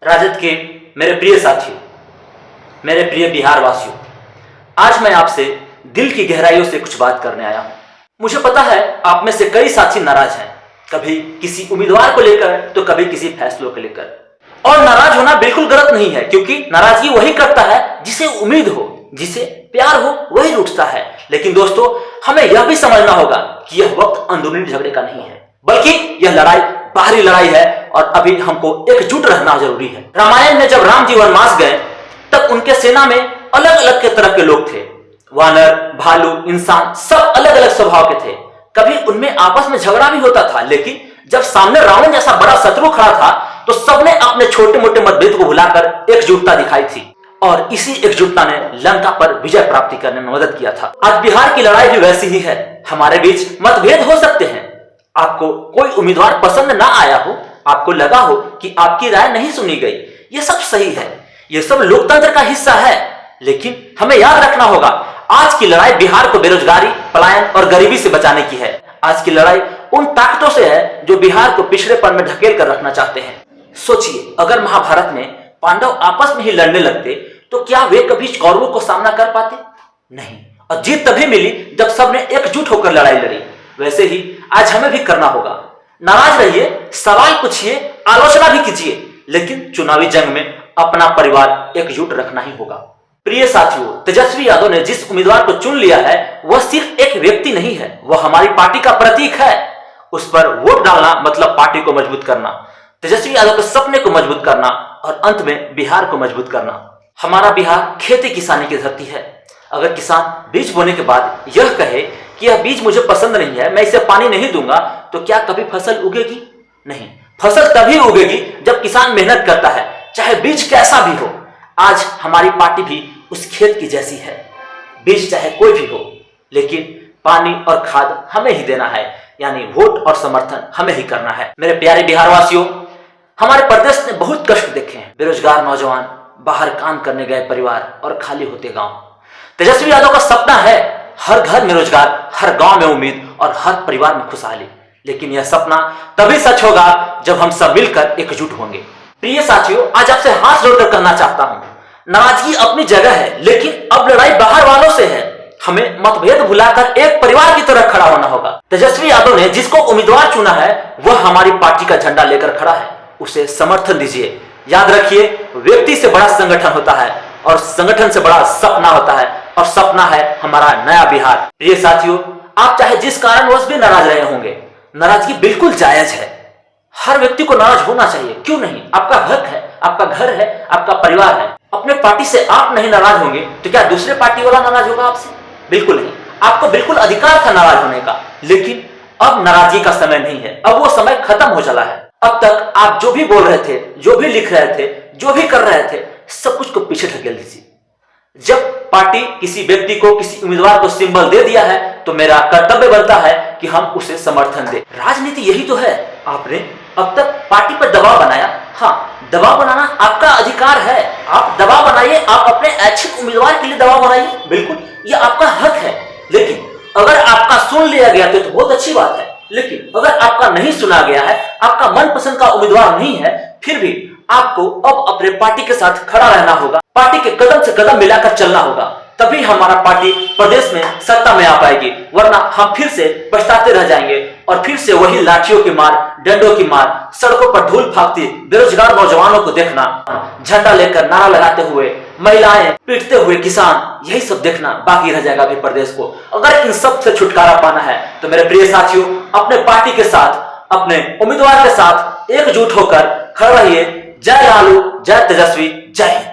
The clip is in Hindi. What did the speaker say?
राजद के मेरे प्रिय साथियों, मेरे प्रिय बिहार वासियों, आज मैं आपसे दिल की गहराइयों से कुछ बात करने आया हूं। मुझे पता है आप में से कई साथी नाराज हैं, कभी किसी उम्मीदवार को लेकर तो कभी किसी फैसलों को लेकर। और नाराज होना बिल्कुल गलत नहीं है, क्योंकि नाराजगी वही करता है जिसे उम्मीद हो, जिसे प्यार हो, वही रूठता है। लेकिन दोस्तों, हमें यह भी समझना होगा कि यह वक्त अंदरूनी झगड़े का नहीं है, बल्कि यह लड़ाई बाहरी लड़ाई है और अभी हमको एकजुट रहना जरूरी है। रामायण में जब राम जी वनवास गए तब उनके सेना में अलग अलग के तरह के लोग थे। वानर, भालू, इंसान सब अलग अलग स्वभाव के थे। कभी उनमें आपस में झगड़ा भी होता था, लेकिन जब सामने रावण जैसा बड़ा शत्रु खड़ा था तो सबने अपने छोटे मोटे मतभेद को भुलाकर एकजुटता दिखाई थी और इसी एकजुटता ने लंका पर विजय प्राप्ति करने में मदद किया था। आज बिहार की लड़ाई भी वैसी ही है। हमारे बीच मतभेद हो सकते हैं, आपको कोई उम्मीदवार पसंद ना आया हो, आपको लगा हो कि आपकी राय नहीं सुनी गई, ये सब सही है, ये सब लोकतंत्र का हिस्सा है। लेकिन हमें याद रखना होगा, आज की लड़ाई बिहार को बेरोजगारी, पलायन और गरीबी से बचाने की है। आज की लड़ाई उन ताकतों से है जो बिहार को पिछड़ेपन में ढकेल कर रखना चाहते हैं। सोचिए, अगर महाभारत में पांडव आपस में ही लड़ने लगते तो क्या वे कभी कौरवों को सामना कर पाते? नहीं। और जीत तभी मिली जब सबने एकजुट होकर लड़ाई लड़ी। वैसे ही आज हमें भी करना होगा। नाराज रहिए, सवाल पूछिए, आलोचना भी कीजिए, लेकिन चुनावी जंग में अपना परिवार एकजुट रखना ही होगा। प्रिय साथियों, तेजस्वी यादव ने जिस उम्मीदवार को चुन लिया है वह सिर्फ एक व्यक्ति नहीं है, वह हमारी पार्टी का प्रतीक है। उस पर वोट डालना मतलब पार्टी को मजबूत करना, तेजस्वी यादव के सपने को मजबूत करना और अंत में बिहार को मजबूत करना। हमारा बिहार खेती किसानी की धरती है। अगर किसान बीज बोने के बाद यह कहे कि यह बीज मुझे पसंद नहीं है, मैं इसे पानी नहीं दूंगा, तो क्या कभी फसल उगेगी? नहीं। फसल तभी उगेगी जब किसान मेहनत करता है, चाहे बीज कैसा भी हो। आज हमारी पार्टी भी उस खेत की जैसी है। बीज चाहे कोई भी हो, लेकिन पानी और खाद हमें ही देना है, यानी वोट और समर्थन हमें ही करना है। मेरे प्यारे बिहार वासियों, हमारे प्रदेश ने बहुत कष्ट देखे हैं। बेरोजगार नौजवान, बाहर काम करने गए परिवार और खाली होते गांव। तेजस्वी यादव का सपना है हर घर में रोजगार, हर गांव में उम्मीद और हर परिवार में खुशहाली। लेकिन यह सपना तभी सच होगा जब हम सब मिलकर एकजुट होंगे। प्रिय साथियों, आज आपसे हाथ जोड़कर कहना चाहता हूं, नाराजगी अपनी जगह है, लेकिन अब लड़ाई बाहर वालों से है। हमें मतभेद भुलाकर एक परिवार की तरह खड़ा होना होगा। तेजस्वी यादव ने जिसको उम्मीदवार चुना है वह हमारी पार्टी का झंडा लेकर खड़ा है, उसे समर्थन दीजिए। याद रखिए, व्यक्ति से बड़ा संगठन होता है और संगठन से बड़ा सपना होता है, और सपना है हमारा नया बिहार। प्रिय साथियों, आप चाहे जिस कारणवश भी नाराज रहे होंगे, नाराजगी बिल्कुल जायज है। हर व्यक्ति को नाराज होना चाहिए, क्यों नहीं? आपका हक है, आपका घर है, आपका परिवार है। अपने पार्टी से आप नहीं नाराज होंगे तो क्या दूसरे पार्टी वाला नाराज होगा आपसे? बिल्कुल नहीं। आपको बिल्कुल अधिकार था नाराज होने का, लेकिन अब नाराजगी का समय नहीं है, अब वो समय खत्म हो चला है। अब तक आप जो भी बोल रहे थे, जो भी लिख रहे थे, जो भी कर रहे थे, सब कुछ को पीछे ढकेल दीजिए। जब पार्टी किसी व्यक्ति को, किसी उम्मीदवार को सिंबल दे दिया है तो मेरा कर्तव्य बनता है कि हम उसे समर्थन दें। राजनीति यही तो है। आपने अब तक पार्टी पर दबाव बनाया, हाँ, दबाव बनाना आपका अधिकार है। आप दबाव बनाइए, आप अपने ऐच्छिक उम्मीदवार के लिए दबाव बनाइए, बिल्कुल, ये आपका हक है। लेकिन अगर आपका सुन लिया गया तो बहुत अच्छी बात है, लेकिन अगर आपका नहीं सुना गया है, आपका मनपसंद का उम्मीदवार नहीं है, फिर भी आपको अब अपने पार्टी के साथ खड़ा रहना होगा, पार्टी के कदम से कदम मिलाकर चलना होगा। तभी हमारा पार्टी प्रदेश में सत्ता में आ पाएगी, वरना हम फिर से पछताते रह जाएंगे और फिर से वही लाठियों की मार, डंडों की मार, सड़कों पर धूल फाकती बेरोजगार नौजवानों को देखना, झंडा लेकर नारा लगाते हुए महिलाएं पीटते हुए किसान, यही सब देखना बाकी रह जाएगा अभी प्रदेश को। अगर इन सब से छुटकारा पाना है तो मेरे प्रिय साथियों, अपने पार्टी के साथ, अपने उम्मीदवार के साथ एकजुट होकर खड़े रहिए। जय लालू, जय तेजस्वी, जय हिंद।